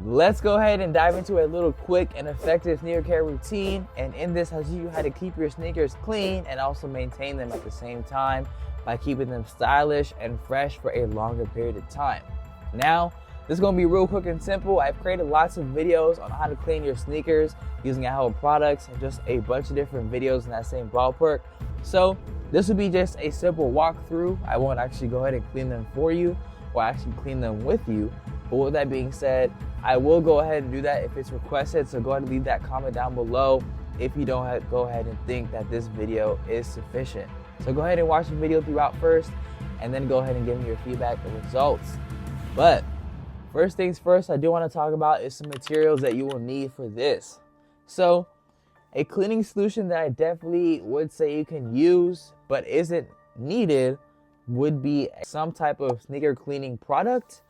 let's go ahead and dive into a little quick and effective sneaker care routine. And in this, I'll show you how to keep your sneakers clean and also maintain them at the same time by keeping them stylish and fresh for a longer period of time. Now, this is going to be real quick and simple. I've created lots of videos on how to clean your sneakers using Miako products and just a bunch of different videos in that same ballpark. So this will be just a simple walkthrough. I won't actually go ahead and clean them for you or actually clean them with you. But with that being said, I will go ahead and do that if it's requested. So go ahead and leave that comment down below if you don't go ahead and think that this video is sufficient. So go ahead and watch the video throughout first and then go ahead and give me your feedback and results. But first things first, I do want to talk about is some materials that you will need for this. So a cleaning solution that I definitely would say you can use but isn't needed would be some type of sneaker cleaning product,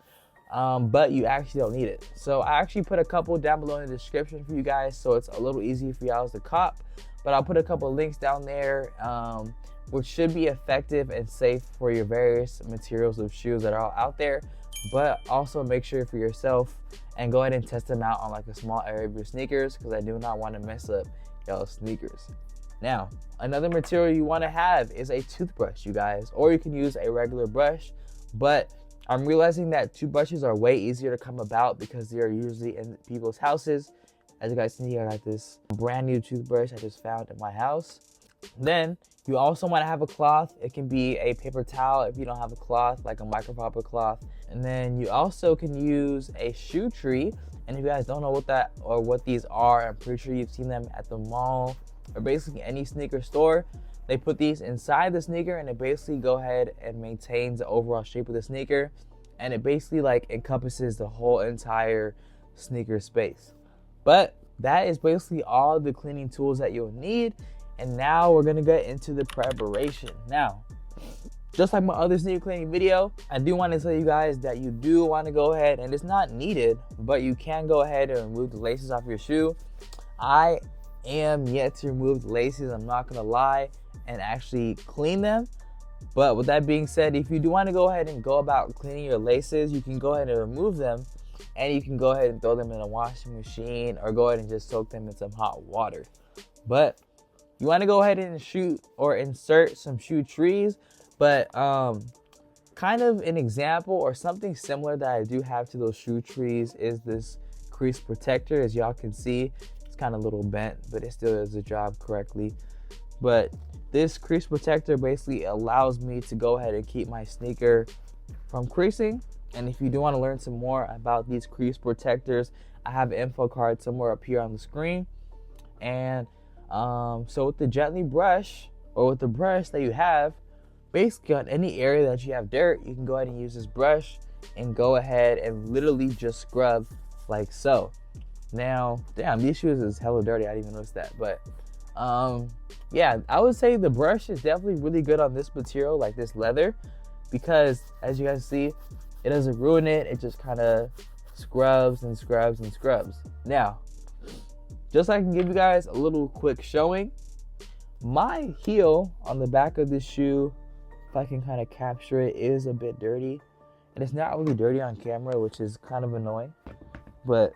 but you actually don't need it. So I actually put a couple down below in the description for you guys, so it's a little easier for y'all to cop. But I'll put a couple links down there, which should be effective and safe for your various materials of shoes that are out there. But also make sure for yourself and go ahead and test them out on like a small area of your sneakers, because I do not want to mess up y'all's sneakers. Now, another material you want to have is a toothbrush, you guys, or you can use a regular brush. But I'm realizing that toothbrushes are way easier to come about because they are usually in people's houses. As you guys see, I got this brand new toothbrush I just found in my house. Then you also want to have a cloth. It can be a paper towel if you don't have a cloth, like a microfiber cloth. And then you also can use a shoe tree. And if you guys don't know what that or what these are, I'm pretty sure you've seen them at the mall or basically any sneaker store. They put these inside the sneaker and it basically go ahead and maintains the overall shape of the sneaker. And it basically like encompasses the whole entire sneaker space. But that is basically all the cleaning tools that you'll need. And now we're gonna get into the preparation. Now, just like my other sneaker cleaning video, I do want to tell you guys that you do want to go ahead, and it's not needed, but you can go ahead and remove the laces off your shoe. I am yet to remove the laces, I'm not gonna lie, and actually clean them. But with that being said, if you do want to go ahead and go about cleaning your laces, you can go ahead and remove them, and you can go ahead and throw them in a washing machine or go ahead and just soak them in some hot water. But you want to go ahead and shoot or insert some shoe trees. But kind of an example or something similar that I do have to those shoe trees is this crease protector. As y'all can see, it's kind of a little bent, but it still does the job correctly. But this crease protector basically allows me to go ahead and keep my sneaker from creasing. And if you do want to learn some more about these crease protectors, I have an info card somewhere up here on the screen. And so with the gently brush or with the brush that you have, basically on any area that you have dirt, you can go ahead and use this brush and go ahead and literally just scrub like so. Now, damn, these shoes is hella dirty. I didn't even notice that. But yeah, I would say the brush is definitely really good on this material, like this leather, because as you guys see, it doesn't ruin it. It just kind of scrubs and scrubs and scrubs. Now, just so I can give you guys a little quick showing, my heel on the back of this shoe, if I can kind of capture it, is a bit dirty. And it's not really dirty on camera, which is kind of annoying. But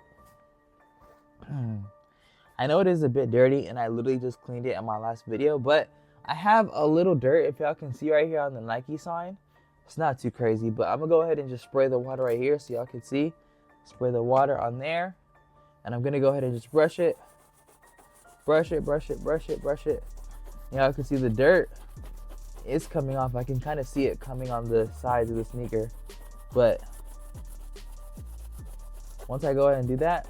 I know it is a bit dirty, and I literally just cleaned it in my last video. But I have a little dirt, if y'all can see right here on the Nike sign. It's not too crazy, but I'm going to go ahead and just spray the water right here so y'all can see. Spray the water on there. And I'm going to go ahead and just brush it. Brush it, brush it, brush it, brush it. Y'all can see the dirt is coming off. I can kind of see it coming on the sides of the sneaker. But once I go ahead and do that,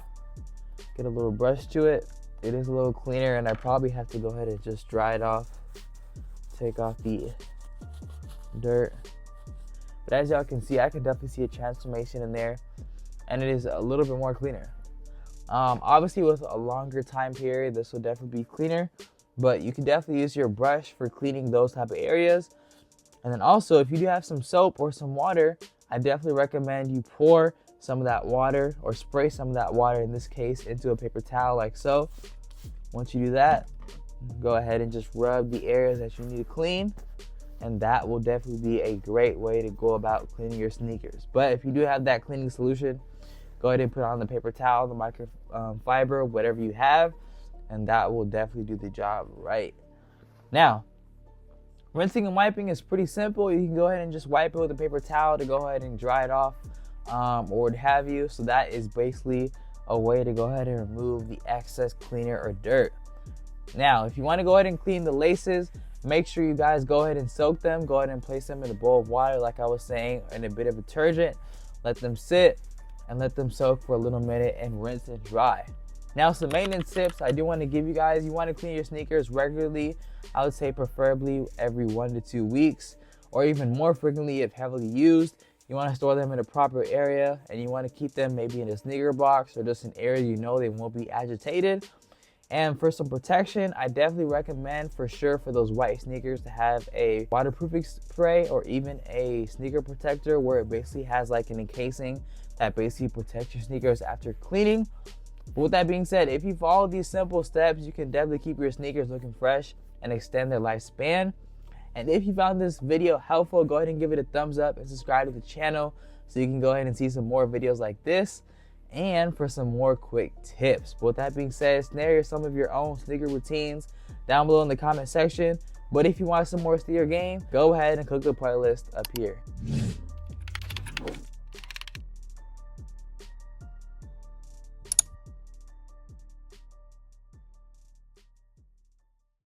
get a little brush to it, it is a little cleaner, and I probably have to go ahead and just dry it off. Take off the dirt. But as y'all can see, I can definitely see a transformation in there, and it is a little bit more cleaner. Obviously with a longer time period, this will definitely be cleaner, but you can definitely use your brush for cleaning those type of areas. And then also, if you do have some soap or some water, I definitely recommend you pour some of that water or spray some of that water, in this case, into a paper towel like so. Once you do that, go ahead and just rub the areas that you need to clean, and that will definitely be a great way to go about cleaning your sneakers. But if you do have that cleaning solution, go ahead and put on the paper towel, the microfiber, whatever you have, and that will definitely do the job right. Now, rinsing and wiping is pretty simple. You can go ahead and just wipe it with a paper towel to go ahead and dry it off, or what have you. So that is basically a way to go ahead and remove the excess cleaner or dirt. Now, if you want to go ahead and clean the laces, make sure you guys go ahead and soak them. Go ahead and place them in a bowl of water, like I was saying, and a bit of detergent. Let them sit and let them soak for a little minute and rinse and dry. Now, some maintenance tips I do want to give you guys. You want to clean your sneakers regularly. I would say preferably every 1 to 2 weeks, or even more frequently if heavily used. You want to store them in a proper area, and you want to keep them maybe in a sneaker box or just an area you know they won't be agitated. And for some protection, I definitely recommend for sure for those white sneakers to have a waterproofing spray or even a sneaker protector where it basically has like an encasing that basically protects your sneakers after cleaning. But with that being said, if you follow these simple steps, you can definitely keep your sneakers looking fresh and extend their lifespan. And if you found this video helpful, go ahead and give it a thumbs up and subscribe to the channel so you can go ahead and see some more videos like this and for some more quick tips. But with that being said, snare some of your own sneaker routines down below in the comment section. But if you want some more sneaker game, go ahead and click the playlist up here.